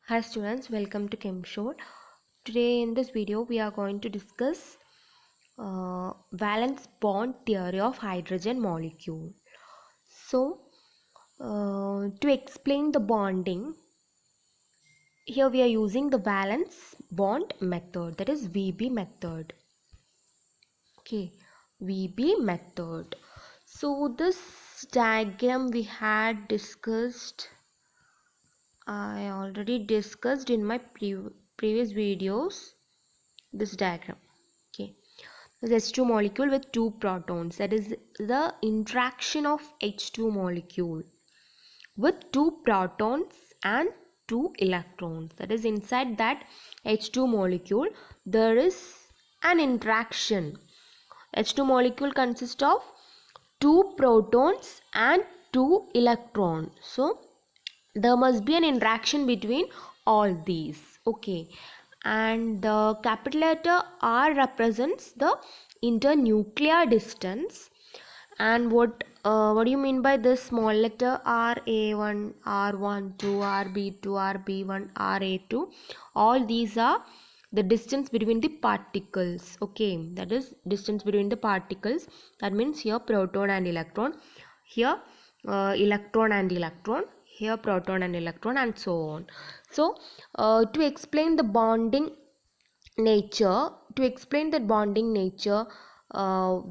Hi students, welcome to ChemShore. Today in this video we are going to discuss valence bond theory of hydrogen molecule. So to explain the bonding, here we are using the valence bond method, that is VB method. Okay, VB method. So this diagram we had discussed, I already discussed in my previous videos. This diagram. Okay, there's H2 molecule with two protons, that is the interaction of H2 molecule with two protons and two electrons, that is inside that H2 molecule there is an interaction. H2 molecule consists of two protons and two electrons, so there must be an interaction between all these. Okay, and the capital letter R represents the internuclear distance. And what do you mean by this small letter R? A1, R1, 2, RB2, RB1, RA2, all these are the distance between the particles. Okay, that is distance between the particles. That means here proton and electron, here electron and electron, here proton and electron, and so on. So to explain the bonding nature,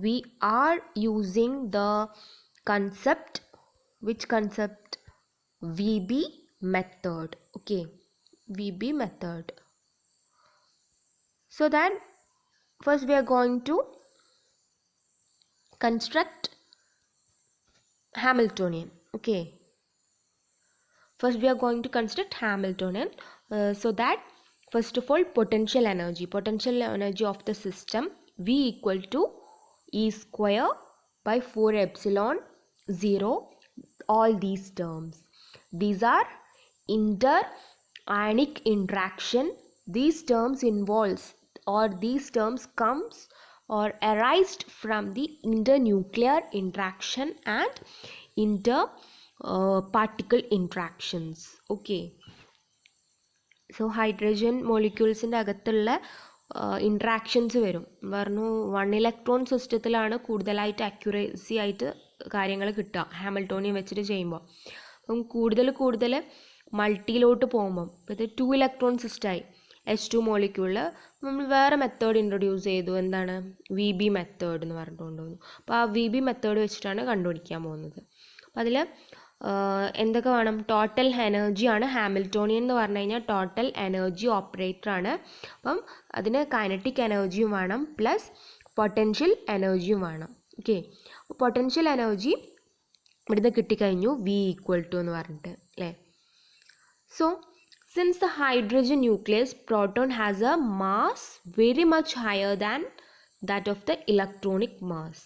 we are using the concept, which concept? VB method. Okay, VB method. So that first we are going to construct Hamiltonian. Okay, first we are going to construct Hamiltonian. So that first of all, potential energy of the system, V equal to E square by 4 epsilon 0, all these terms. These are inter-ionic interaction. These terms involves, or these terms comes or arised from the internuclear interaction and inter particle interactions. Okay, so hydrogen molecules in അകത്തുള്ള interactions വരും പറഞ്ഞു. 1 electron സിസ്റ്റത്തിലാണ് കൂടുതലായിട്ട് accuracy ആയിട്ട് കാര്യങ്ങൾ കിട്ടുക Hamiltonian വെച്ചിട്ട് ചെയ്യുമ്പോൾ. അപ്പം കൂടുതൽ മൾട്ടിയിലോട്ട് പോകുമ്പം ഇപ്പോൾ ഇത് 2 ഇലക്ട്രോൺ സിസ്റ്റമായി H2 മോളിക്യൂളിൽ നമ്മൾ വേറെ മെത്തേഡ് ഇൻട്രൊഡ്യൂസ് ചെയ്തു. എന്താണ്? VB മെത്തേഡ് എന്ന് പറഞ്ഞിട്ട് കൊണ്ടുവന്നു. അപ്പോൾ ആ VB മെത്തേഡ് വെച്ചിട്ടാണ് കണ്ടുപിടിക്കാൻ പോകുന്നത്. അപ്പോൾ അതിൽ എന്തൊക്കെ വേണം? ടോട്ടൽ എനർജിയാണ് ഹാമിൽട്ടോണിയൻ എന്ന് പറഞ്ഞു കഴിഞ്ഞാൽ ടോട്ടൽ എനർജി ഓപ്പറേറ്റർ ആണ്. അപ്പം അതിന് കൈനറ്റിക് എനർജിയും വേണം, പ്ലസ് പൊട്ടൻഷ്യൽ എനർജിയും വേണം. ഓക്കെ, പൊട്ടൻഷ്യൽ എനർജി ഇവിടുന്ന് കിട്ടിക്കഴിഞ്ഞു, V ഈക്വൽ ടു എന്ന് പറഞ്ഞിട്ട് അല്ലേ. So since the hydrogen nucleus, proton has a mass very much higher than that of the electronic mass.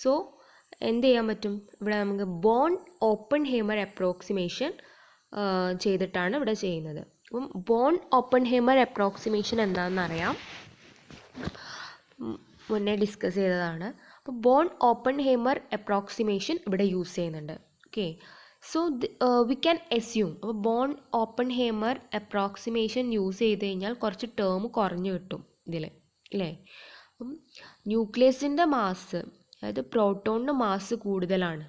So എന്ത് ചെയ്യാൻ പറ്റും? ഇവിടെ നമുക്ക് ബോൺ ഓപ്പൺ ഹേമർ അപ്രോക്സിമേഷൻ ചെയ്തിട്ടാണ് ഇവിടെ ചെയ്യുന്നത്. അപ്പം ബോൺ ഓപ്പൺ ഹേമർ അപ്രോക്സിമേഷൻ എന്താണെന്ന് അറിയാം, മുന്നേ ഡിസ്കസ് ചെയ്തതാണ്. അപ്പോൾ ബോൺ ഓപ്പൺ ഹേമർ അപ്രോക്സിമേഷൻ ഇവിടെ യൂസ് ചെയ്യുന്നുണ്ട്. Okay, so we can assume, അപ്പോൾ bone Oppenheimer approximation use ചെയ്ത് കഴിഞ്ഞാൽ കുറച്ച് ടേം കുറഞ്ഞു കിട്ടും ഇതിൽ അല്ലേ. അപ്പം ന്യൂക്ലിയസിൻ്റെ മാസ്, അതായത് പ്രോട്ടോണിൻ്റെ മാസ് കൂടുതലാണ്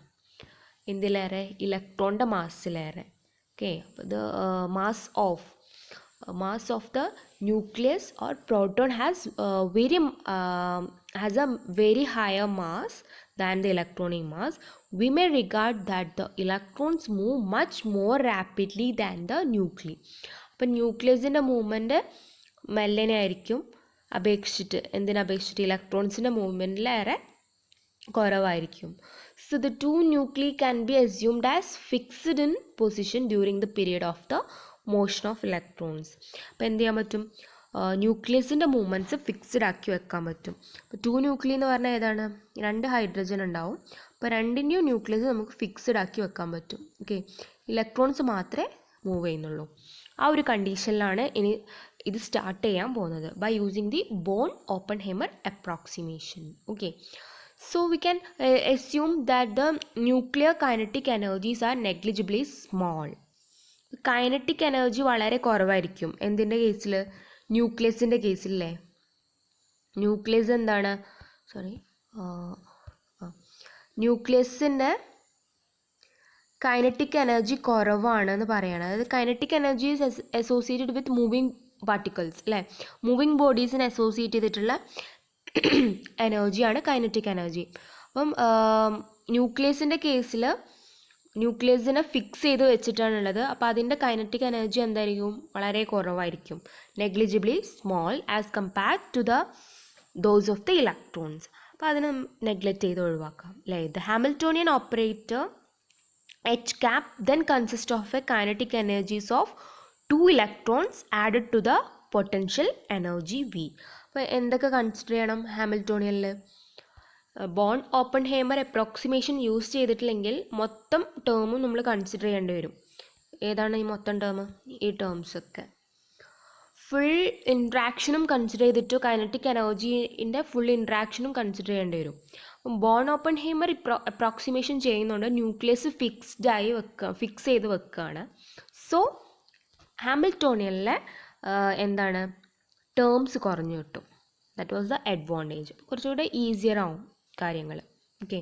എന്തിലേറെ? ഇലക്ട്രോണിൻ്റെ മാസിലേറെ. ഓക്കെ, അപ്പോൾ the mass of the nucleus or proton has a very higher mass than the electronic mass. We may regard that the electrons move much more rapidly than the nuclei. അപ്പോൾ ന്യൂക്ലിയസിൻ്റെ movement മെല്ലനെ ആയിരിക്കും അപേക്ഷിച്ചിട്ട്, എന്തിനപേക്ഷിച്ചിട്ട്? ഇലക്ട്രോൺസിൻ്റെ മൂവ്മെൻറ്റിലേറെ കുറവായിരിക്കും. So the two nuclei can be assumed as fixed in position during the period of the motion of electrons. അപ്പോൾ എന്ത് ചെയ്യാൻ പറ്റും? ന്യൂക്ലിയസിൻ്റെ movements fixed ആക്കി വെക്കാൻ പറ്റും. അപ്പോൾ 2 ന്യൂക്ലിയ എന്ന് പറഞ്ഞാൽ ഏതാണ്? 2 ഹൈഡ്രജൻ ഉണ്ടാവും. അപ്പോൾ രണ്ടിൻ്റെയും ന്യൂക്ലിയസ് നമുക്ക് ഫിക്സ്ഡ് ആക്കി വെക്കാൻ പറ്റും. ഓക്കെ, ഇലക്ട്രോൺസ് മാത്രമേ മൂവ് ചെയ്യുന്നുള്ളൂ. ആ ഒരു കണ്ടീഷനിലാണ് ഇനി ഇത് സ്റ്റാർട്ട് ചെയ്യാൻ പോകുന്നത്, by using the Born Oppenheimer approximation. Okay, so we can assume that the nuclear kinetic energies are negligibly small. Kinetic energy വളരെ കുറവായിരിക്കും. എന്തിൻ്റെ കേസിൽ? ന്യൂക്ലിയസിൻ്റെ കേസിലല്ലേ. ന്യൂക്ലിയസ് എന്താണ്, സോറി, ന്യൂക്ലിയസിൻ്റെ കൈനറ്റിക് എനർജി കുറവാണെന്ന് പറയണം. അതായത് kinetic energy is associated with moving particles അല്ലേ. Moving ബോഡീസിനെ associate ചെയ്തിട്ടുള്ള എനർജിയാണ് കൈനറ്റിക് എനർജി. അപ്പം ന്യൂക്ലിയസിൻ്റെ കേസിൽ ന്യൂക്ലിയസിനെ ഫിക്സ് ചെയ്ത് വെച്ചിട്ടാണുള്ളത്. അപ്പോൾ അതിൻ്റെ കൈനറ്റിക് എനർജി എന്തായിരിക്കും? വളരെ കുറവായിരിക്കും. Negligibly small as compared to those of the electrons. അപ്പോൾ അതിനെ നെഗ്ലക്റ്റ് ചെയ്ത് ഒഴിവാക്കാം അല്ലേ. The Hamiltonian operator H cap then consists of a kinetic energies of 2 electrons added to the potential energy V. അപ്പോൾ എന്തൊക്കെ കൺസിഡർ ചെയ്യണം ഹാമിൽട്ടോണിയനിൽ? ബോൺ ഓപ്പൺഹൈമർ അപ്രോക്സിമേഷൻ യൂസ് ചെയ്തിട്ടില്ലെങ്കിൽ മൊത്തം ടേമും നമ്മൾ കൺസിഡർ ചെയ്യേണ്ടി വരും. ഏതാണ് ഈ മൊത്തം ടേം? ഈ ടേംസൊക്കെ ഫുൾ ഇൻട്രാക്ഷനും കൺസിഡർ ചെയ്തിട്ട് കൈനറ്റിക് എനർജീൻ്റെ ഫുൾ ഇൻട്രാക്ഷനും കൺസിഡർ ചെയ്യേണ്ടി വരും. ബോൺ ഓപ്പൺഹൈമർ അപ്രോക്സിമേഷൻ ചെയ്യുന്നതുകൊണ്ട് ന്യൂക്ലിയസ് ഫിക്സ് ചെയ്ത് വെക്കുകയാണ്. സോ ഹാമിൽട്ടോണിയനിലെ എന്താണ് ടേംസ് കുറഞ്ഞു കിട്ടും. That was the advantage. കുറച്ചുകൂടെ ഈസിയർ ആവും കാര്യങ്ങൾ. Okay.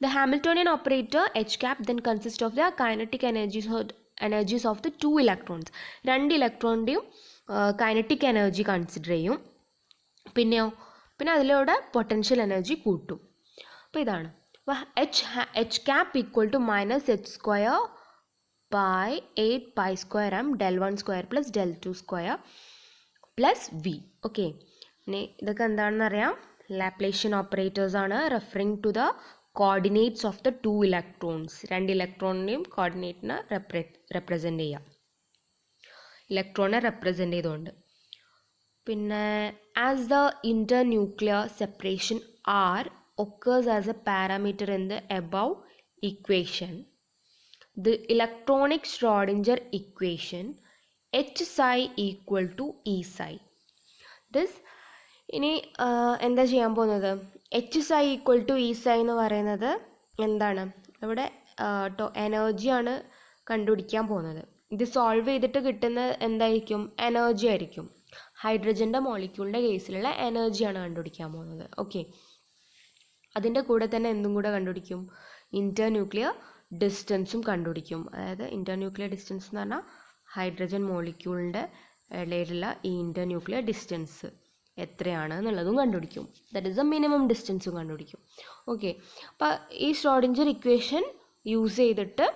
The Hamiltonian operator H cap then consists of the kinetic energies of the 2 electrons. 2 ഇലക്ട്രോണിൻ്റെയും കൈനറ്റിക് എനർജി കൺസിഡർ ചെയ്യും. പിന്നെ അതിലൂടെ പൊട്ടൻഷ്യൽ എനർജി കൂട്ടും. അപ്പോൾ ഇതാണ്. അപ്പോൾ H cap equal to -h² by 8π² m del1² plus del2² plus v. Okay. ഇനി ഇതൊക്കെ എന്താണെന്ന് അറിയാം. ലാപ്ലേഷ്യൻ ഓപ്പറേറ്റേഴ്സ് ആണ്, referring to the coordinates of the 2 electrons. 2 ഇലക്ട്രോണിൻ്റെയും കോർഡിനേറ്റിനെ റെപ്രസെൻ്റ് ചെയ്യാം. ഇലക്ട്രോണിനെ റെപ്രസെൻ്റ് ചെയ്തുകൊണ്ട്. പിന്നെ as the internuclear separation R occurs as a parameter in the above equation, the electronic Schrodinger equation H psi equal to E psi. This ഇനി എന്താ ചെയ്യാൻ പോകുന്നത്? H psi equal to E psi എന്ന് പറയുന്നത് എന്താണ്? ഇവിടെ എനർജിയാണ് കണ്ടുപിടിക്കാൻ പോകുന്നത്. ഇത് സോൾവ് ചെയ്തിട്ട് കിട്ടുന്ന എന്തായിരിക്കും? എനർജി ആയിരിക്കും. ഹൈഡ്രജൻ്റെ മോളിക്യൂളിൻ്റെ കേസിലുള്ള എനർജിയാണ് കണ്ടുപിടിക്കാൻ പോകുന്നത്. ഓക്കെ. അതിൻ്റെ കൂടെ തന്നെ എന്തും കൂടെ കണ്ടുപിടിക്കും? ഇൻ്റർന്യൂക്ലിയർ ഡിസ്റ്റൻസും കണ്ടുപിടിക്കും. അതായത് ഇൻ്റർന്യൂക്ലിയർ ഡിസ്റ്റൻസ് എന്ന് പറഞ്ഞാൽ ഹൈഡ്രജൻ മോളിക്യൂളിൻ്റെ ഇടയിലുള്ള ഈ ഇൻ്റർന്യൂക്ലിയർ ഡിസ്റ്റൻസ് എത്രയാണ് എന്നുള്ളതും കണ്ടുപിടിക്കും. ദാറ്റ് ഈസ് ദ മിനിമം ഡിസ്റ്റൻസും കണ്ടുപിടിക്കും. ഓക്കെ. അപ്പോൾ ഈ ഷ്രോഡിഞ്ചർ ഇക്വേഷൻ യൂസ് ചെയ്തിട്ട്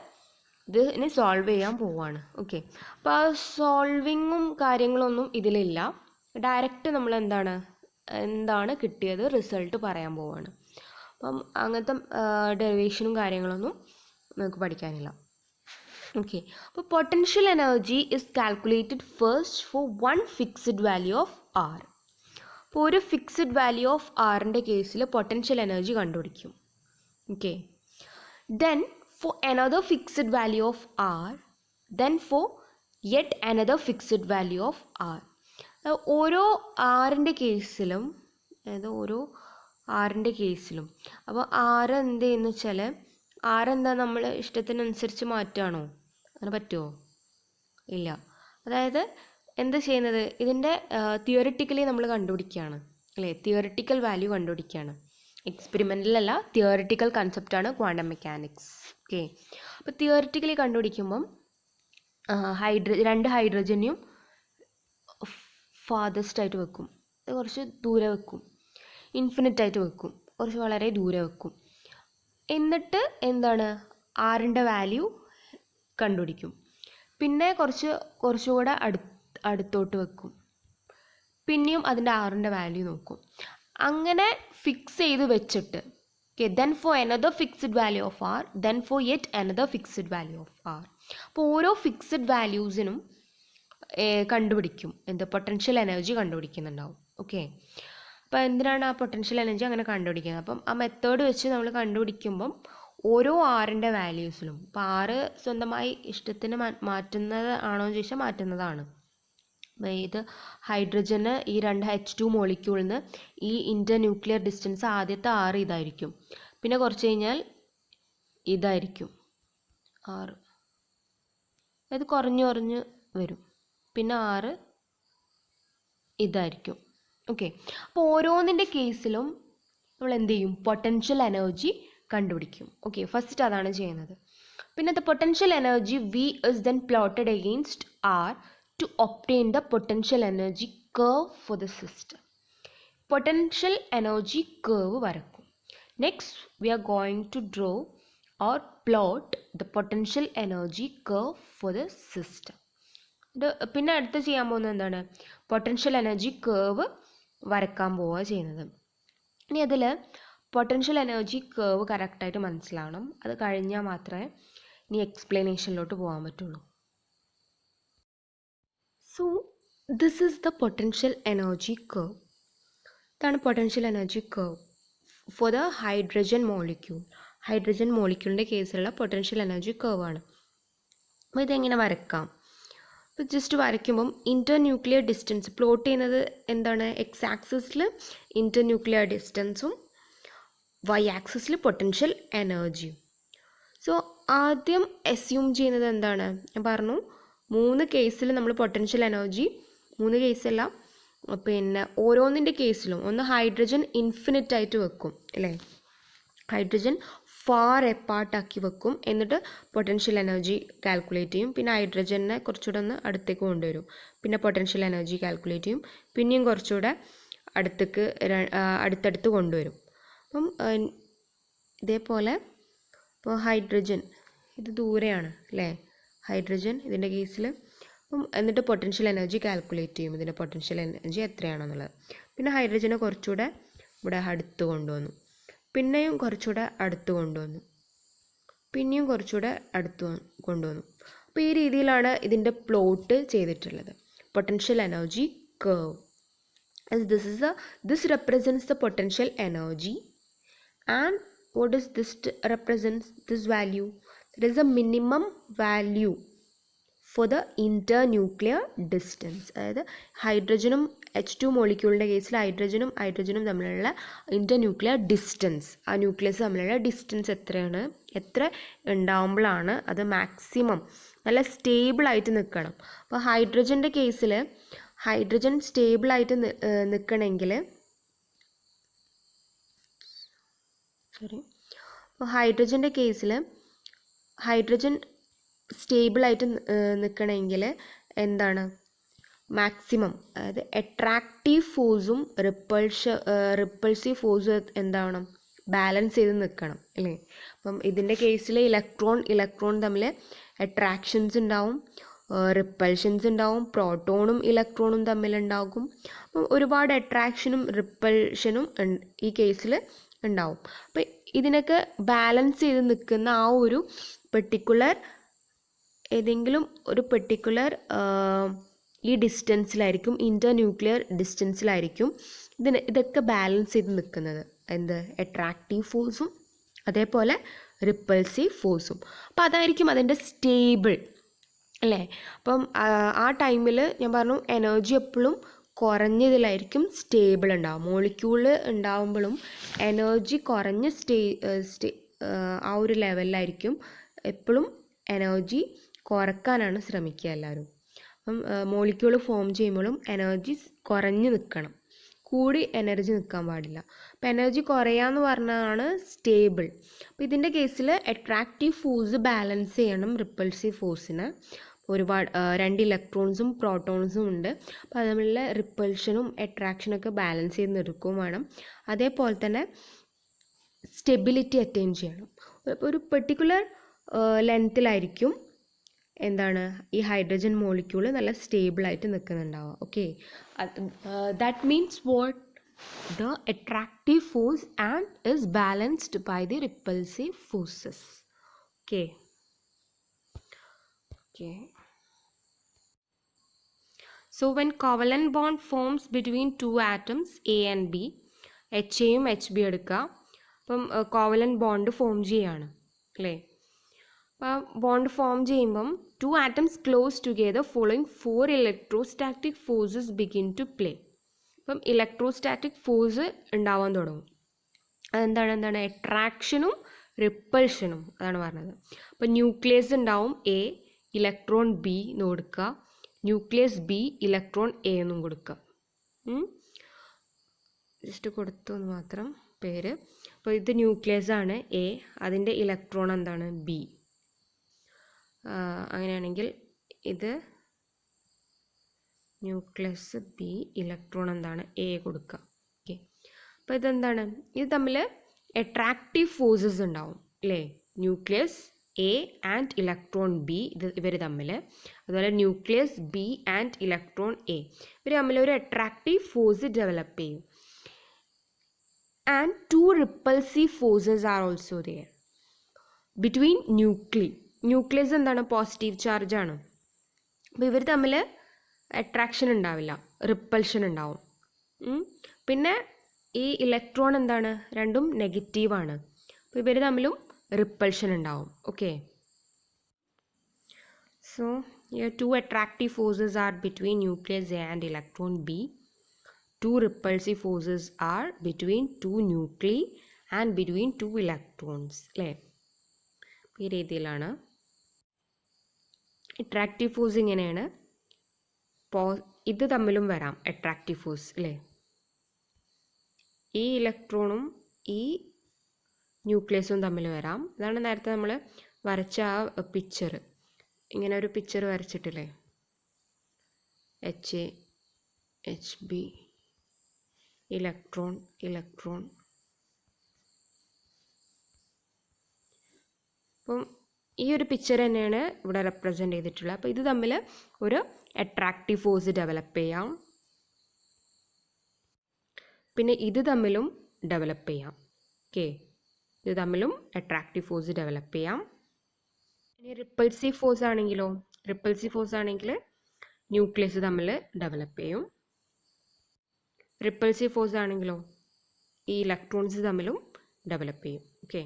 ഇത് ഇനി സോൾവ് ചെയ്യാൻ പോവുകയാണ്. ഓക്കെ. അപ്പോൾ ആ സോൾവിങ്ങും കാര്യങ്ങളൊന്നും ഇതിലില്ല. ഡയറക്റ്റ് നമ്മൾ എന്താണ് കിട്ടിയത് റിസൾട്ട് പറയാൻ പോവുകയാണ്. അപ്പം അങ്ങനത്തെ ഡെറിവേഷനും കാര്യങ്ങളൊന്നും നമുക്ക് പഠിക്കാനില്ല. ഓക്കെ. അപ്പോൾ potential energy is calculated first for one fixed value of R. അപ്പോൾ ഒരു ഫിക്സ്ഡ് വാല്യൂ ഓഫ് ആറിൻ്റെ കേസിൽ പൊട്ടൻഷ്യൽ എനർജി കണ്ടുപിടിക്കും. Okay. Then for another fixed value of r, then for yet another fixed value of r. ഓരോ ആറിൻ്റെ കേസിലും അപ്പോൾ ആറ് എന്ത് ചെയ്യുന്നു വെച്ചാൽ ആറെന്താ നമ്മൾ ഇഷ്ടത്തിനനുസരിച്ച് മാറ്റുകയാണോ? അങ്ങനെ പറ്റുമോ? ഇല്ല. അതായത് എന്താ ചെയ്യുന്നത്? ഇതിൻ്റെ തിയറിറ്റിക്കലി നമ്മൾ കണ്ടുപിടിക്കുകയാണ് അല്ലേ. തിയറിറ്റിക്കൽ വാല്യൂ കണ്ടുപിടിക്കുകയാണ്. എക്സ്പെരിമെൻ്റലല്ല, തിയറിറ്റിക്കൽ കൺസെപ്റ്റാണ് ക്വാണ്ടം മെക്കാനിക്സ്. ഓക്കെ. അപ്പോൾ തിയറിറ്റിക്കലി കണ്ടുപിടിക്കുമ്പം രണ്ട് ഹൈഡ്രജനെയും ഫാദസ്റ്റ് ആയിട്ട് വെക്കും. അത് കുറച്ച് ദൂരെ വെക്കും. ഇൻഫിനിറ്റ് ആയിട്ട് വെക്കും. കുറച്ച് വളരെ ദൂരെ വെക്കും. എന്നിട്ട് എന്താണ്? ആറിൻ്റെ വാല്യൂ കണ്ടുപിടിക്കും. പിന്നെ കുറച്ചുകൂടെ അടുത്തോട്ട് വെക്കും. പിന്നെയും അതിൻ്റെ ആറിൻ്റെ വാല്യൂ നോക്കും. അങ്ങനെ ഫിക്സ് ചെയ്ത് വെച്ചിട്ട് okay, then for another fixed value of R, then for yet another fixed value of R. അപ്പോൾ ഓരോ ഫിക്സ്ഡ് വാല്യൂസിനും കണ്ടുപിടിക്കും. പൊട്ടൻഷ്യൽ എനർജി കണ്ടുപിടിക്കുന്നുണ്ടാവും. ഓക്കെ. അപ്പോൾ എന്തിനാണ് ആ പൊട്ടൻഷ്യൽ എനർജി അങ്ങനെ കണ്ടുപിടിക്കുന്നത്? അപ്പം ആ മെത്തേഡ് വെച്ച് നമ്മൾ കണ്ടുപിടിക്കുമ്പം ഓരോ ആറിൻ്റെ വാല്യൂസിലും, ഇപ്പോൾ ആറ് സ്വന്തമായി ഇഷ്ടത്തിന് മാറ്റുന്നത് ആണോ എന്ന് ചോദിച്ചാൽ മാറ്റുന്നതാണ്. ഇത് ഹൈഡ്രജന് ഈ രണ്ട് H2 മോളിക്യൂളിൽ നിന്ന് ഈ ഇൻ്റർന്യൂക്ലിയർ ഡിസ്റ്റൻസ് ആദ്യത്തെ 6 ഇതായിരിക്കും. പിന്നെ കുറച്ച് കഴിഞ്ഞാൽ ഇതായിരിക്കും 6. അത് കുറഞ്ഞ് വരും. പിന്നെ 6 ഇതായിരിക്കും. ഓക്കെ, അപ്പോൾ ഓരോന്നിൻ്റെ കേസിലും നമ്മൾ എന്ത് ചെയ്യും? പൊട്ടൻഷ്യൽ എനർജി കണ്ടുപിടിക്കും. ഓക്കെ, ഫസ്റ്റ് അതാണ് ചെയ്യുന്നത്. പിന്നെ the potential energy V is then plotted against R to obtain the potential energy curve for the system. Potential energy curve വരക്കും. Next we are going to draw or plot the potential energy curve for the system. പിന്നെ അടുത്ത് ചെയ്യാൻ പോകുന്നത് എന്താണ്? Potential energy curve വരക്കാൻ പോവുക ചെയ്യുന്നത്. ഇനി അതിൽ പൊട്ടൻഷ്യൽ എനർജി കേർവ് കറക്റ്റായിട്ട് മനസ്സിലാവണം. അത് കഴിഞ്ഞാൽ മാത്രമേ ഇനി എക്സ്പ്ലനേഷനിലോട്ട് പോകാൻ പറ്റുള്ളൂ. So this is the potential energy curve. ഇതാണ് potential energy curve for the hydrogen molecule. Hydrogen മോളിക്യൂളിൻ്റെ കേസിലുള്ള പൊട്ടൻഷ്യൽ എനർജി കേർവാണ്. അപ്പോൾ ഇതെങ്ങനെ വരക്കാം? അപ്പോൾ ജസ്റ്റ് വരയ്ക്കുമ്പം ഇൻ്റർ ന്യൂക്ലിയർ ഡിസ്റ്റൻസ് പ്ലോട്ട് ചെയ്യുന്നത് എന്താണ്? എക്സ് ആക്സിസിൽ ഇൻ്റർ ന്യൂക്ലിയർ ഡിസ്റ്റൻസും വൈ ആക്സിസിൽ പൊട്ടൻഷ്യൽ എനർജിയും. സോ ആദ്യം അസ്യൂം ചെയ്യുന്നത് എന്താണ്? ഞാൻ പറഞ്ഞു 3 കേസിൽ നമ്മൾ പൊട്ടൻഷ്യൽ എനർജി 3 കേസല്ല, പിന്നെ ഓരോന്നിൻ്റെ കേസിലും ഒന്ന് ഹൈഡ്രജൻ ഇൻഫിനിറ്റ് ആയിട്ട് വെക്കും അല്ലേ? ഹൈഡ്രജൻ ഫാർ എപ്പാർട്ടാക്കി വെക്കും. എന്നിട്ട് പൊട്ടൻഷ്യൽ എനർജി കാൽക്കുലേറ്റ് ചെയ്യും. പിന്നെ ഹൈഡ്രജനെ കുറച്ചുകൂടെ ഒന്ന് അടുത്തേക്ക് കൊണ്ടുവരും. പിന്നെ പൊട്ടൻഷ്യൽ എനർജി കാൽക്കുലേറ്റ് ചെയ്യും. പിന്നെയും കുറച്ചുകൂടെ അടുത്തടുത്ത് കൊണ്ടുവരും. അപ്പം ഇതേപോലെ ഇപ്പോൾ ഹൈഡ്രജൻ ഇത് ദൂരെയാണ് അല്ലേ? ഹൈഡ്രജൻ ഇതിൻ്റെ കേസിൽ. അപ്പം എന്നിട്ട് പൊട്ടൻഷ്യൽ എനർജി കാൽക്കുലേറ്റ് ചെയ്യും. ഇതിൻ്റെ പൊട്ടൻഷ്യൽ എനർജി എത്രയാണെന്നുള്ളത്. പിന്നെ ഹൈഡ്രജനെ കുറച്ചുകൂടെ ഇവിടെ അടുത്ത് കൊണ്ടുവന്നു. പിന്നെയും കുറച്ചുകൂടെ അടുത്ത് കൊണ്ടുവന്നു. പിന്നെയും കുറച്ചുകൂടെ അടുത്ത് കൊണ്ടുവന്നു. അപ്പോൾ ഈ രീതിയിലാണ് ഇതിൻ്റെ പ്ലോട്ട് ചെയ്തിട്ടുള്ളത്. Potential energy curve. This represents the potential energy. And what does this represents? This value, there is a minimum value for the internuclear distance. അതായത് ഹൈഡ്രജനും H2 മോളിക്യൂളിൻ്റെ കേസിൽ ഹൈഡ്രജനും തമ്മിലുള്ള ഇൻ്റർന്യൂക്ലിയർ ഡിസ്റ്റൻസ്, ആ ന്യൂക്ലിയസ് തമ്മിലുള്ള ഡിസ്റ്റൻസ് എത്രയാണ്, എത്ര ഉണ്ടാവുമ്പോഴാണ് അത് മാക്സിമം നല്ല സ്റ്റേബിളായിട്ട് നിൽക്കണം. അപ്പോൾ ഹൈഡ്രജൻ്റെ കേസിൽ ഹൈഡ്രജൻ സ്റ്റേബിളായിട്ട് നിൽക്കണമെങ്കിൽ അപ്പോൾ ഹൈഡ്രജൻ്റെ കേസിൽ ഹൈഡ്രജൻ സ്റ്റേബിളായിട്ട് നിൽക്കണമെങ്കിൽ എന്താണ് മാക്സിമം, അതായത് അട്രാക്റ്റീവ് ഫോഴ്സും റിപ്പൾസീവ് ഫോഴ്സും എന്താവണം? ബാലൻസ് ചെയ്ത് നിൽക്കണം അല്ലേ? അപ്പം ഇതിൻ്റെ കേസിൽ ഇലക്ട്രോൺ തമ്മിൽ അട്രാക്ഷൻസ് ഉണ്ടാവും, റിപ്പൾഷൻസ് ഉണ്ടാവും, പ്രോട്ടോണും ഇലക്ട്രോണും തമ്മിലുണ്ടാകും. അപ്പം ഒരുപാട് അട്രാക്ഷനും റിപ്പൾഷനും ഈ കേസിൽ ഉണ്ടാവും. അപ്പം ഇതിനൊക്കെ ബാലൻസ് ചെയ്ത് നിൽക്കുന്ന ആ ഒരു ഏതെങ്കിലും ഒരു പെർട്ടിക്കുലർ ഈ ഡിസ്റ്റൻസിലായിരിക്കും, ഇൻ്റർന്യൂക്ലിയർ ഡിസ്റ്റൻസിലായിരിക്കും ഇതൊക്കെ ബാലൻസ് ചെയ്ത് നിൽക്കുന്നത്. അട്രാക്റ്റീവ് ഫോഴ്സും അതേപോലെ റിപ്പൾസീവ് ഫോഴ്സും. അപ്പോൾ അതായിരിക്കും അതിൻ്റെ സ്റ്റേബിൾ അല്ലേ? അപ്പം ആ ടൈമിൽ ഞാൻ പറഞ്ഞു എനർജി എപ്പോഴും കുറഞ്ഞതിലായിരിക്കും സ്റ്റേബിൾ ഉണ്ടാവും. മോളിക്യൂള് ഉണ്ടാവുമ്പോഴും എനർജി കുറഞ്ഞ ആ ഒരു ലെവലിലായിരിക്കും എപ്പോഴും എനർജി കുറക്കാനാണ് ശ്രമിക്കുക എല്ലാവരും. അപ്പം മോളിക്യൂള് ഫോം ചെയ്യുമ്പോഴും എനർജി കുറഞ്ഞ് നിൽക്കണം, കൂടി എനർജി നിൽക്കാൻ പാടില്ല. അപ്പോൾ എനർജി കുറയാന്ന് പറഞ്ഞാണ് സ്റ്റേബിൾ. അപ്പോൾ ഇതിൻ്റെ കേസിൽ അട്രാക്റ്റീവ് ഫോഴ്സ് ബാലൻസ് ചെയ്യണം റിപ്പൾസീവ് ഫോഴ്സിന്. ഒരുപാട് 2 ഇലക്ട്രോൺസും പ്രോട്ടോൺസും ഉണ്ട്. അപ്പോൾ അത് തമ്മിലുള്ള റിപ്പൾഷനും അട്രാക്ഷനൊക്കെ ബാലൻസ് ചെയ്ത് നിൽക്കുകയും വേണം. അതേപോലെ തന്നെ സ്റ്റെബിലിറ്റി അറ്റൈൻ ചെയ്യണം. ഒരു പെർട്ടിക്കുലർ ലെങ്ത്തിലായിരിക്കും ഈ ഹൈഡ്രജൻ മോളിക്യൂള് നല്ല സ്റ്റേബിളായിട്ട് നിൽക്കുന്നുണ്ടാവുക. Okay, that means what? The attractive force and is balanced by the repulsive forces. Okay. So when covalent bond forms between 2 atoms A and B, HAയും HB എടുക്കുക. അപ്പം covalent bond form ചെയ്യാണ് അല്ലേ? അപ്പം bond form ചെയ്യുമ്പം 2 atoms close together following 4 electrostatic forces begin to play. അപ്പം electrostatic force ഉണ്ടാവാൻ തുടങ്ങും. അതെന്താണ് അട്രാക്ഷനും റിപ്പൾഷനും, അതാണ് പറഞ്ഞത്. അപ്പം ന്യൂക്ലിയസ് ഉണ്ടാവും A, ഇലക്ട്രോൺ ബി എന്ന് കൊടുക്കുക, ന്യൂക്ലിയസ് ബി ഇലക്ട്രോൺ എ എന്നും കൊടുക്കുക. ജസ്റ്റ് കൊടുത്തു എന്ന് മാത്രം പേര്. അപ്പോൾ ഇത് ന്യൂക്ലിയസ് ആണ് എ, അതിൻ്റെ ഇലക്ട്രോൺ എന്താണ് ബി. അങ്ങനെയാണെങ്കിൽ ഇത് ന്യൂക്ലിയസ് ബി ഇലക്ട്രോൺ എന്താണ് എ കൊടുക്കുക. ഓക്കെ, അപ്പോൾ ഇതെന്താണ്, ഇത് തമ്മിൽ അട്രാക്റ്റീവ് ഫോഴ്സസ് ഉണ്ടാവും അല്ലേ, nucleus A and electron B ഇവർ തമ്മിൽ, അതുപോലെ nucleus B and electron A ഇവർ തമ്മിൽ ഒരു അട്രാക്റ്റീവ് ഫോഴ്സ് ഡെവലപ്പ് ചെയ്യും. And 2 repulsive forces are also there between nucleus എന്താണ് പോസിറ്റീവ് ചാർജ് ആണ്, അപ്പോൾ ഇവർ തമ്മിൽ അട്രാക്ഷൻ ഉണ്ടാവില്ല, റിപ്പൾഷൻ ഉണ്ടാവും. പിന്നെ ഈ ഇലക്ട്രോൺ എന്താണ് രണ്ടും നെഗറ്റീവാണ്, അപ്പോൾ ഇവർ തമ്മിലും റിപ്പൾഷൻ ഉണ്ടാവും. Okay, so here 2 attractive forces are between nucleus A and electron B. 2 repulsive forces are between 2 nuclei and between 2 electrons. അല്ലേ, ഈ രീതിയിലാണ്. അട്രാക്റ്റീവ് ഫോഴ്സ് ഇങ്ങനെയാണ്, ഇത് തമ്മിലും വരാം അട്രാക്റ്റീവ് ഫോഴ്സ് അല്ലേ, ഈ ഇലക്ട്രോണും ഈ ന്യൂക്ലിയസും തമ്മിൽ വരാം. ഇതാണ് നേരത്തെ നമ്മൾ വരച്ച ആ പിക്ചർ, ഇങ്ങനെ ഒരു പിക്ചർ വരച്ചിട്ടില്ലേ, H A H B electron. അപ്പം ഈ ഒരു പിക്ചർ തന്നെയാണ് ഇവിടെ റെപ്രസെൻ്റ് ചെയ്തിട്ടുള്ളത്. അപ്പോൾ ഇത് തമ്മിൽ ഒരു അട്രാക്റ്റീവ് ഫോഴ്സ് ഡെവലപ്പ് ചെയ്യാം, പിന്നെ ഇത് തമ്മിലും ഡെവലപ്പ് ചെയ്യാം. ഓക്കെ, ഇത് തമ്മിലും അട്രാക്റ്റീവ് ഫോഴ്സ് ഡെവലപ്പ് ചെയ്യാം. ഇനി റിപ്പൾസീവ് ഫോഴ്സ് ആണെങ്കിൽ ന്യൂക്ലിയസ് തമ്മിൽ ഡെവലപ്പ് ചെയ്യും. റിപ്പൾസീവ് ഫോഴ്സ് ആണെങ്കിലോ ഈ ഇലക്ട്രോൺസ് തമ്മിലും ഡെവലപ്പ് ചെയ്യും. Okay,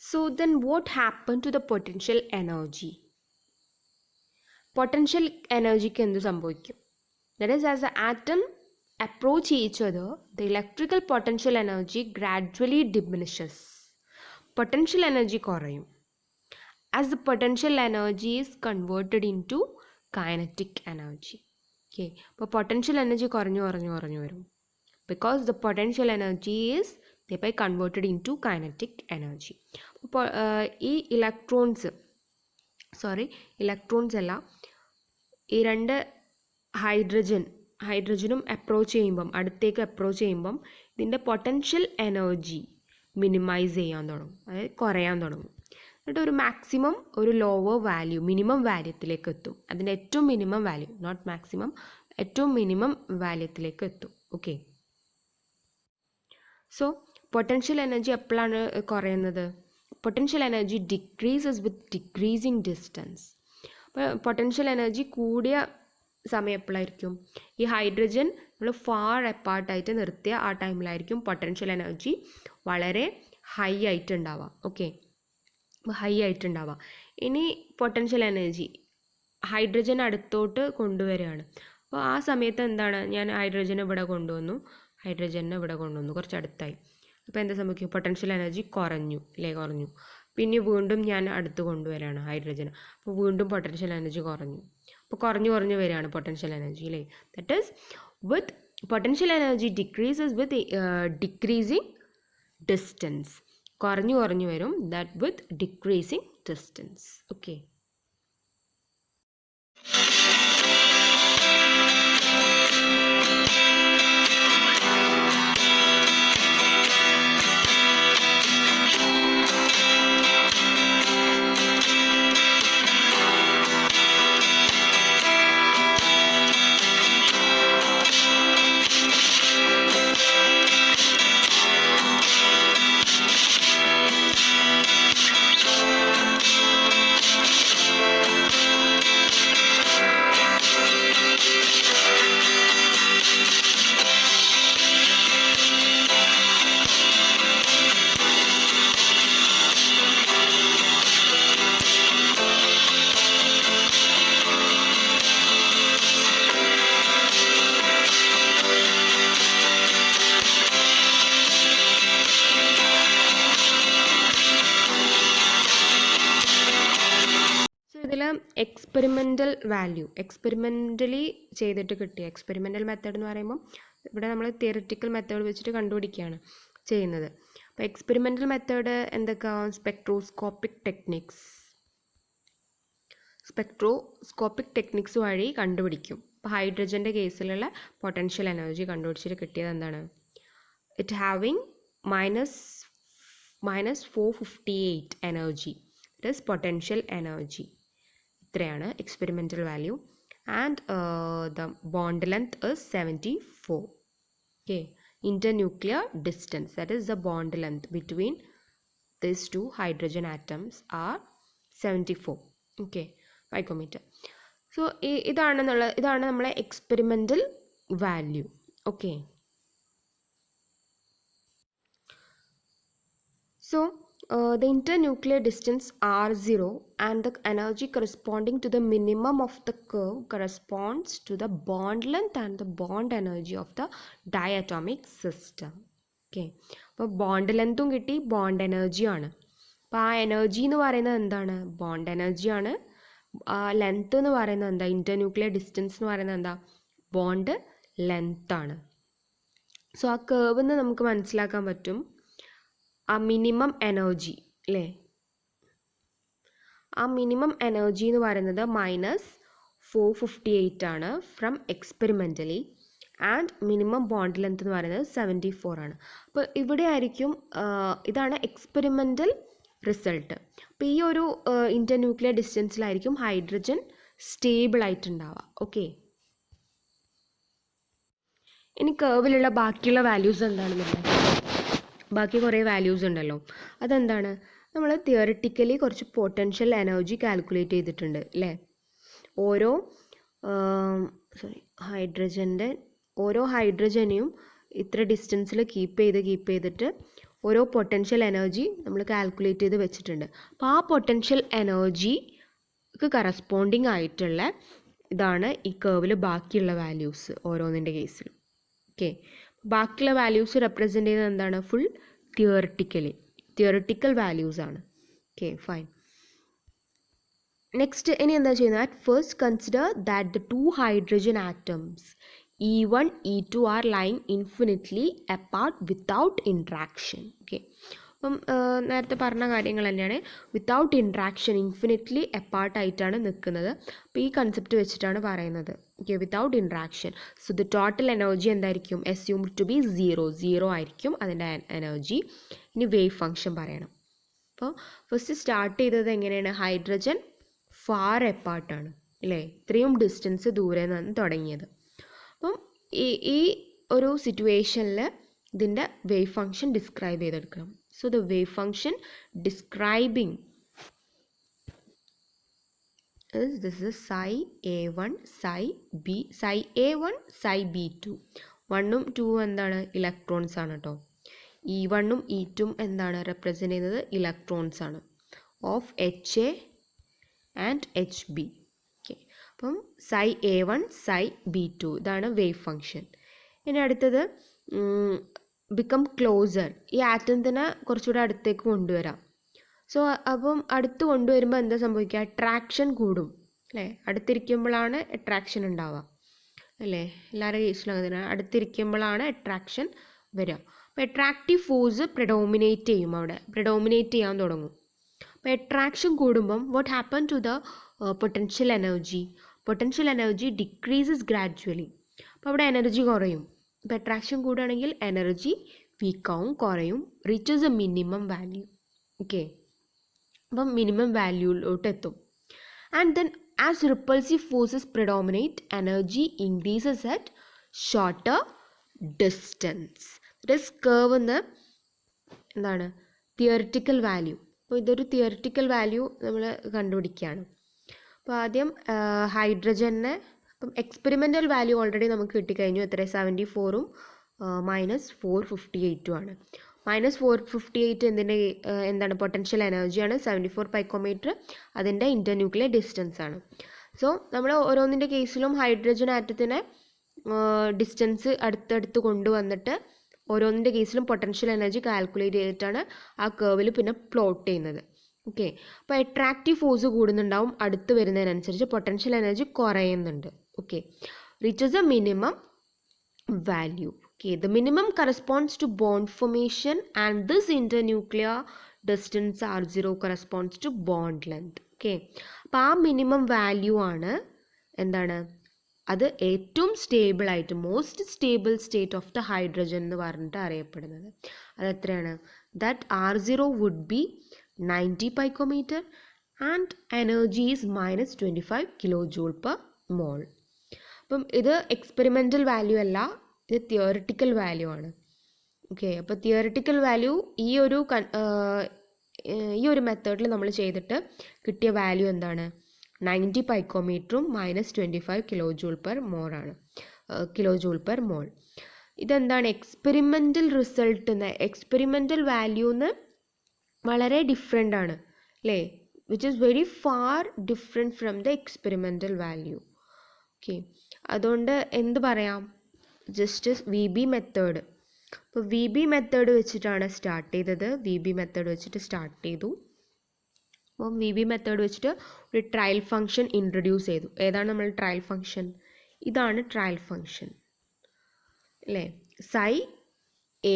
so then what happen to the potential energy? Potential എനർജിക്ക് എന്ത് സംഭവിക്കും? That is as the atom approach each other, the electrical potential energy gradually diminishes. Potential energy കുറയും. As the potential energy is converted into kinetic energy. Okay, അപ്പോൾ potential energy കുറഞ്ഞു വരും. Because the potential energy is thereby converted into kinetic energy. അപ്പോൾ ഈ electrons അല്ല, ഈ രണ്ട് ഹൈഡ്രജനും അടുത്തേക്ക് അപ്രോച്ച് ചെയ്യുമ്പം ഇതിൻ്റെ പൊട്ടൻഷ്യൽ എനർജി മിനിമൈസ് ചെയ്യാൻ തുടങ്ങും, അതായത് കുറയാൻ തുടങ്ങും. എന്നിട്ട് ഒരു മാക്സിമം ഒരു ലോവർ വാല്യൂ മിനിമം വാല്യത്തിലേക്ക് എത്തും. അതിൻ്റെ ഏറ്റവും മിനിമം വാല്യൂ, നോട്ട് മാക്സിമം, ഏറ്റവും മിനിമം വാല്യത്തിലേക്ക് എത്തും. ഓക്കെ, സോ പൊട്ടൻഷ്യൽ എനർജി എപ്പോഴാണ് കുറയുന്നത്? Potential energy decreases with decreasing distance. അപ്പോൾ പൊട്ടൻഷ്യൽ എനർജി കൂടിയ സമയം എപ്പോഴായിരിക്കും? ഈ ഹൈഡ്രജൻ നമ്മൾ ഫാർ അപ്പാർട്ടായിട്ട് നിർത്തിയ ആ ടൈമിലായിരിക്കും പൊട്ടൻഷ്യൽ എനർജി വളരെ ഹൈ ആയിട്ടുണ്ടാവുക. ഓക്കെ, ഹൈ ആയിട്ടുണ്ടാവുക. ഇനി പൊട്ടൻഷ്യൽ എനർജി ഹൈഡ്രജൻ അടുത്തോട്ട് കൊണ്ടുവരികയാണ്. അപ്പോൾ ആ സമയത്ത് എന്താണ്, ഞാൻ ഹൈഡ്രജനെ ഇവിടെ കൊണ്ടുവന്നു, കുറച്ച് അടുത്തായി. അപ്പോൾ എന്താ സംഭവിക്കും? പൊട്ടൻഷ്യൽ എനർജി കുറഞ്ഞു. പിന്നെ വീണ്ടും ഞാൻ അടുത്ത് കൊണ്ടുവരികയാണ് ഹൈഡ്രജൻ, അപ്പോൾ വീണ്ടും പൊട്ടൻഷ്യൽ എനർജി കുറഞ്ഞു. അപ്പോൾ കുറഞ്ഞു വരികയാണ് പൊട്ടൻഷ്യൽ എനർജി അല്ലേ. That is with potential energy decreases with decreasing distance. കുറഞ്ഞു വരും, that with decreasing distance. Okay, experimental value, experimentally ചെയ്തിട്ട് കിട്ടിയ എക്സ്പെരിമെൻ്റൽ മെത്തേഡ് എന്ന് പറയുമ്പം ഇവിടെ നമ്മൾ തിയറിറ്റിക്കൽ മെത്തേഡ് വെച്ചിട്ട് കണ്ടുപിടിക്കുകയാണ് ചെയ്യുന്നത്. അപ്പോൾ എക്സ്പെരിമെൻ്റൽ മെത്തേഡ് എന്തൊക്കെയാണ്? സ്പെക്ട്രോസ്കോപ്പിക് ടെക്നിക്സ് വഴി കണ്ടുപിടിക്കും. ഇപ്പോൾ ഹൈഡ്രജൻ്റെ കേസിലുള്ള പൊട്ടൻഷ്യൽ എനർജി കണ്ടുപിടിച്ചിട്ട് കിട്ടിയത് എന്താണ്? It having -458 energy, it is potential energy. ഇത്രയാണ് experimental value. And the bond length is 74. Okay, internuclear distance, that is the bond length between these two hydrogen atoms are 74. okay, picometer. So ഇതാണ് നമ്മളെ experimental value. Okay, so the internuclear distance r0 and the energy corresponding to the minimum of the curve corresponds to the bond length and the bond energy of the diatomic system. Okay, അപ്പോൾ bond ലെങ്ത്തും കിട്ടി, bond എനർജിയാണ്. അപ്പോൾ ആ energy എന്ന് പറയുന്നത് എന്താണ്? Bond എനർജിയാണ്. ലെങ്ത്ത് എന്ന് പറയുന്നത് എന്താ? ഇന്റർന്യൂക്ലിയർ ഡിസ്റ്റൻസ് എന്ന് പറയുന്നത് എന്താ? ബോണ്ട് ലെങ്ത്താണ്. സോ ആ കേർവിൽ നിന്ന് നമുക്ക് മനസ്സിലാക്കാൻ പറ്റും ആ മിനിമം എനർജി അല്ലേ? ആ മിനിമം എനർജി എന്ന് പറയുന്നത് -458 ആണ് from experimentally. And minimum bond length എന്ന് പറയുന്നത് 74 ആണ്. അപ്പോൾ ഇവിടെ ആയിരിക്കും, ഇതാണ് എക്സ്പെരിമെൻ്റൽ റിസൾട്ട്. അപ്പോൾ ഈ ഒരു ഇന്റർന്യൂക്ലിയർ ഡിസ്റ്റൻസിലായിരിക്കും ഹൈഡ്രജൻ സ്റ്റേബിൾ ആയിട്ടുണ്ടാവുക. ഓക്കെ, ഇനി കേർവിലുള്ള ബാക്കിയുള്ള വാല്യൂസ് എന്താണെന്നുള്ളത്, ബാക്കി കുറേ വാല്യൂസ് ഉണ്ടല്ലോ, അതെന്താണ്? നമ്മൾ തിയറിറ്റിക്കലി കുറച്ച് പൊട്ടൻഷ്യൽ എനർജി കാൽക്കുലേറ്റ് ചെയ്തിട്ടുണ്ട് അല്ലേ? ഓരോ ഹൈഡ്രജനെയും ഇത്ര ഡിസ്റ്റൻസിൽ കീപ്പ് ചെയ്തിട്ട് ഓരോ പൊട്ടൻഷ്യൽ എനർജി നമ്മൾ കാൽക്കുലേറ്റ് ചെയ്ത് വെച്ചിട്ടുണ്ട്. അപ്പോൾ ആ പൊട്ടൻഷ്യൽ എനർജിക്ക് കറസ്പോണ്ടിങ് ആയിട്ടുള്ള ഇതാണ് ഈ കേർവിൽ ബാക്കിയുള്ള വാല്യൂസ് ഓരോന്നിൻ്റെ കേസിലും. ഓക്കെ, ബാക്കിയുള്ള വാല്യൂസ് റെപ്രസെൻ്റ് ചെയ്യുന്നത് എന്താണ്? ഫുൾ തിയറിറ്റിക്കൽ വാല്യൂസ് ആണ്. Okay, fine. നെക്സ്റ്റ് ഇനി എന്താ ചെയ്യുന്നത്? At first consider that the 2 hydrogen atoms E1, E2 R lying infinitely apart without interaction. Okay, അപ്പം നേരത്തെ പറഞ്ഞ കാര്യങ്ങൾ തന്നെയാണ്. വിത്തൗട്ട് ഇൻട്രാക്ഷൻ, ഇൻഫിനിറ്റ്ലി അപ്പാർട്ടായിട്ടാണ് നിൽക്കുന്നത്. അപ്പോൾ ഈ കൺസെപ്റ്റ് വെച്ചിട്ടാണ് പറയുന്നത്. Okay, without interaction. So the total energy എന്തായിരിക്കും? അസ്യൂംഡ് ടു ബി 0 ആയിരിക്കും അതിൻ്റെ എനർജി. ഇനി വേവ് ഫംഗ്ഷൻ പറയണം. അപ്പോൾ ഫസ്റ്റ് സ്റ്റാർട്ട് ചെയ്തത് എങ്ങനെയാണ്? ഹൈഡ്രജൻ ഫാർ അപ്പാർട്ടാണ് അല്ലേ? ഇത്രയും ഡിസ്റ്റൻസ് ദൂരെ നിന്നാണ് തുടങ്ങിയത്. അപ്പം ഈ ഒരു സിറ്റുവേഷനിൽ ഇതിൻ്റെ വേവ് ഫംഗ്ഷൻ ഡിസ്ക്രൈബ് ചെയ്തെടുക്കണം. So the wave function describing this is psi a1 psi a1 psi b2. 1ഉം 2ഉം എന്താണ്? ഇലക്ട്രോൺസ് ആണ് കേട്ടോ. E1ഉം E2ഉം എന്താണ്? റെപ്രസെൻ്റ് ചെയ്യുന്നത് ഇലക്ട്രോൺസ് ആണ് of HA and HB. Okay, അപ്പം psi a1 psi b2 ഇതാണ് വേവ് ഫംഗ്ഷൻ. ഇനി അടുത്തത് ബിക്കം ക്ലോസർ. ഈ ആറ്റത്തിനെ കുറച്ചുകൂടെ അടുത്തേക്ക് കൊണ്ടുവരാം. സോ അപ്പം അടുത്ത് കൊണ്ടുവരുമ്പോൾ എന്താ സംഭവിക്കുക? അട്രാക്ഷൻ കൂടും അല്ലേ? അടുത്തിരിക്കുമ്പോഴാണ് അട്രാക്ഷൻ ഉണ്ടാവുക അല്ലേ? എല്ലാവരുടെ കേസിലും അങ്ങനെ അടുത്തിരിക്കുമ്പോഴാണ് അട്രാക്ഷൻ വരിക. അപ്പോൾ അട്രാക്റ്റീവ് ഫോഴ്സ് പ്രെഡോമിനേറ്റ് ചെയ്യാൻ തുടങ്ങും. അപ്പോൾ അട്രാക്ഷൻ കൂടുമ്പം what happen to the potential energy decreases gradually. അപ്പോൾ അവിടെ എനർജി കുറയും. അപ്പോൾ അട്രാക്ഷൻ കൂടുകയാണെങ്കിൽ എനർജി വീക്കാവും, കുറയും, reaches a minimum value. Okay, അപ്പം മിനിമം വാല്യൂയിലോട്ട് എത്തും. And then as repulsive forces predominate energy increases at shorter distance. This curve എന്ന് എന്താണ്? Theoretical value. അപ്പോൾ ഇതൊരു തിയറിറ്റിക്കൽ വാല്യൂ നമ്മൾ കണ്ടുപിടിക്കുകയാണ്. അപ്പോൾ ആദ്യം ഹൈഡ്രജനെ, അപ്പം എക്സ്പെരിമെൻ്റൽ വാല്യൂ ഓൾറെഡി നമുക്ക് കിട്ടിക്കഴിഞ്ഞു. എത്ര? 74ഉം -458ഉം ആണ്. -458 എന്താണ്? പൊട്ടൻഷ്യൽ എനർജിയാണ്. 74 പൈക്കോമീറ്റർ അതിൻ്റെ ഇൻ്റർന്യൂക്ലിയർ ഡിസ്റ്റൻസ് ആണ്. സോ നമ്മൾ ഓരോന്നിൻ്റെ കേസിലും ഹൈഡ്രജൻ ആറ്റത്തിനെ ഡിസ്റ്റൻസ് അടുത്തടുത്ത് കൊണ്ടുവന്നിട്ട് ഓരോന്നിൻ്റെ കേസിലും പൊട്ടൻഷ്യൽ എനർജി കാൽക്കുലേറ്റ് ചെയ്തിട്ടാണ് ആ കേർവിൽ പിന്നെ പ്ലോട്ട് ചെയ്യുന്നത്. ഓക്കെ. അപ്പോൾ അട്രാക്റ്റീവ് ഫോഴ്സ് കൂടുന്നുണ്ടാവും, അടുത്ത് വരുന്നതിനനുസരിച്ച് പൊട്ടൻഷ്യൽ എനർജി കുറയുന്നുണ്ട്. Okay. Reaches a minimum value. Okay, the minimum corresponds to bond formation and this internuclear distance R0 corresponds to bond length. Okay, അപ്പോൾ ആ മിനിമം വാല്യൂ ആണ് എന്താണ്, അത് ഏറ്റവും സ്റ്റേബിൾ ആയിട്ട് most stable state of the hydrogen എന്ന് പറഞ്ഞിട്ട് അറിയപ്പെടുന്നത്. അത് എത്രയാണ്? That R0 would be 90 picometre and energy is -25 kilo joule per mole. അപ്പം ഇത് എക്സ്പെരിമെൻ്റൽ വാല്യൂ അല്ല, ഇത് തിയോറിറ്റിക്കൽ വാല്യൂ ആണ്. ഓക്കെ. അപ്പോൾ തിയോറിറ്റിക്കൽ വാല്യൂ ഈ ഒരു മെത്തേഡിൽ നമ്മൾ ചെയ്തിട്ട് കിട്ടിയ വാല്യൂ എന്താണ്? 90 പൈക്കോമീറ്ററും -25 കിലോ ജൂൾ പെർ മോൾ ആണ്, കിലോ ജൂൾ പെർ മോൾ. ഇതെന്താണ് എക്സ്പെരിമെൻ്റൽ റിസൾട്ട്, എക്സ്പെരിമെൻ്റൽ വാല്യൂന്ന് വളരെ ഡിഫറെൻ്റ് ആണ് അല്ലേ, which is very far different from the experimental value. Okay. അതുകൊണ്ട് എന്ത് പറയാം, ജസ്റ്റ് വി ബി മെത്തേഡ്. അപ്പോൾ വി ബി മെത്തേഡ് വെച്ചിട്ടാണ് സ്റ്റാർട്ട് ചെയ്തത്, വി ബി മെത്തേഡ് വെച്ചിട്ട് സ്റ്റാർട്ട് ചെയ്തു. അപ്പം വി ബി മെത്തേഡ് വെച്ചിട്ട് ഒരു ട്രയൽ ഫംഗ്ഷൻ ഇൻട്രൊഡ്യൂസ് ചെയ്തു. ഏതാണ് നമ്മൾ ട്രയൽ ഫംഗ്ഷൻ? ഇതാണ് ട്രയൽ ഫംഗ്ഷൻ അല്ലേ, സൈ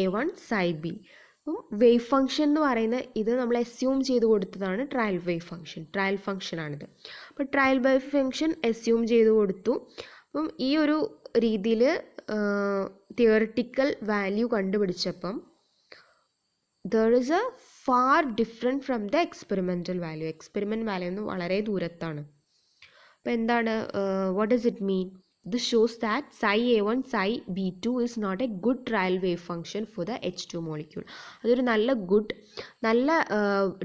A1 സൈ ബി. അപ്പം വേവ് ഫംഗ്ഷൻ എന്ന് പറയുന്ന ഇത് നമ്മൾ അസ്യൂം ചെയ്ത് കൊടുത്തതാണ് ട്രയൽ വേവ് ഫംഗ്ഷൻ, ട്രയൽ ഫംഗ്ഷനാണിത്. അപ്പോൾ ട്രയൽ വേവ് ഫംഗ്ഷൻ അസ്യൂം ചെയ്ത് കൊടുത്തു. അപ്പം ഈ ഒരു രീതിയിൽ തിയറിറ്റിക്കൽ വാല്യൂ കണ്ടുപിടിച്ചപ്പം there is a far different from the experimental value. Experiment value എന്ന് വളരെ ദൂരത്താണ്. അപ്പോൾ എന്താണ്, what does it mean? This shows that psi A1 psi B2 is not a good trial wave function for the H2 molecule. അതൊരു നല്ല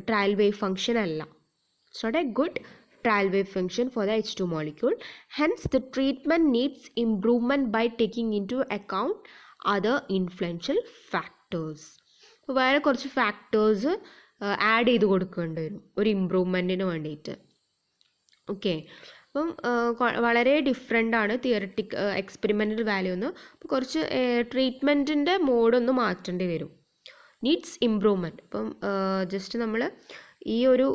trial wave function അല്ല. It's not a good trial wave function for the H2 molecule. Hence, the treatment needs improvement by taking into account other influential factors. അപ്പോൾ വേറെ കുറച്ച് factors add ചെയ്ത് കൊടുക്കേണ്ടി വരും ഒരു ഇമ്പ്രൂവ്മെൻറ്റിന് വേണ്ടിയിട്ട്. ഓക്കെ. അപ്പം വളരെ ഡിഫറെൻ്റ് ആണ് തിയറിറ്റിക് എക്സ്പെരിമെൻ്റൽ വാല്യൂ എന്ന്. അപ്പോൾ കുറച്ച് ട്രീറ്റ്മെൻറ്റിൻ്റെ മോഡൊന്ന് മാറ്റേണ്ടി വരും, നീഡ്സ് ഇമ്പ്രൂവ്മെൻറ്റ്. അപ്പം ജസ്റ്റ് നമ്മൾ ഈ ഒരു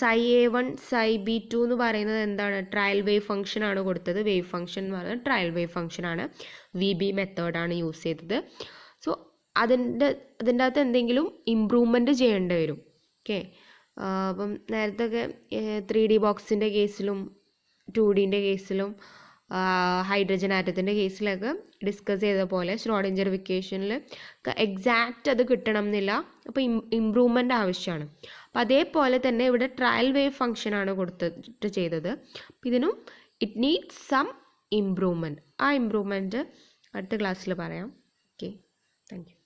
സൈ A1 സൈ B2 എന്ന് പറയുന്നത് എന്താണ്, ട്രയൽ വേവ് ഫംഗ്ഷനാണ് കൊടുത്തത്. വേവ് ഫംഗ്ഷൻ എന്ന് പറയുന്നത് ട്രയൽ വേവ് ഫംഗ്ഷനാണ്, വി ബി മെത്തേഡാണ് യൂസ് ചെയ്തത്. സോ അതിൻ്റെ അകത്ത് എന്തെങ്കിലും ഇമ്പ്രൂവ്മെൻറ്റ് ചെയ്യേണ്ടി വരും. ഓക്കെ. അപ്പം നേരത്തെ 3D ബോക്സിൻ്റെ കേസിലും 2Dൻ്റെ കേസിലും ഹൈഡ്രജൻ ആറ്റത്തിൻ്റെ കേസിലൊക്കെ ഡിസ്കസ് ചെയ്ത പോലെ ശ്രോഡിഞ്ചർ ഇക്വേഷനിൽ എക്സാക്റ്റ് അത് കിട്ടണം എന്നില്ല, അപ്പോൾ ഇമ്പ്രൂവ്മെൻ്റ് ആവശ്യമാണ്. അപ്പോൾ അതേപോലെ തന്നെ ഇവിടെ ട്രയൽ വേവ് ഫംഗ്ഷനാണ് കൊടുത്തിട്ട് ചെയ്തത്. അപ്പോൾ ഇതിനും ഇറ്റ് നീഡ്സ് സം ഇമ്പ്രൂവ്മെൻറ്റ്. ആ ഇമ്പ്രൂവ്മെൻറ്റ് അടുത്ത ക്ലാസ്സിൽ പറയാം. Okay, thank you.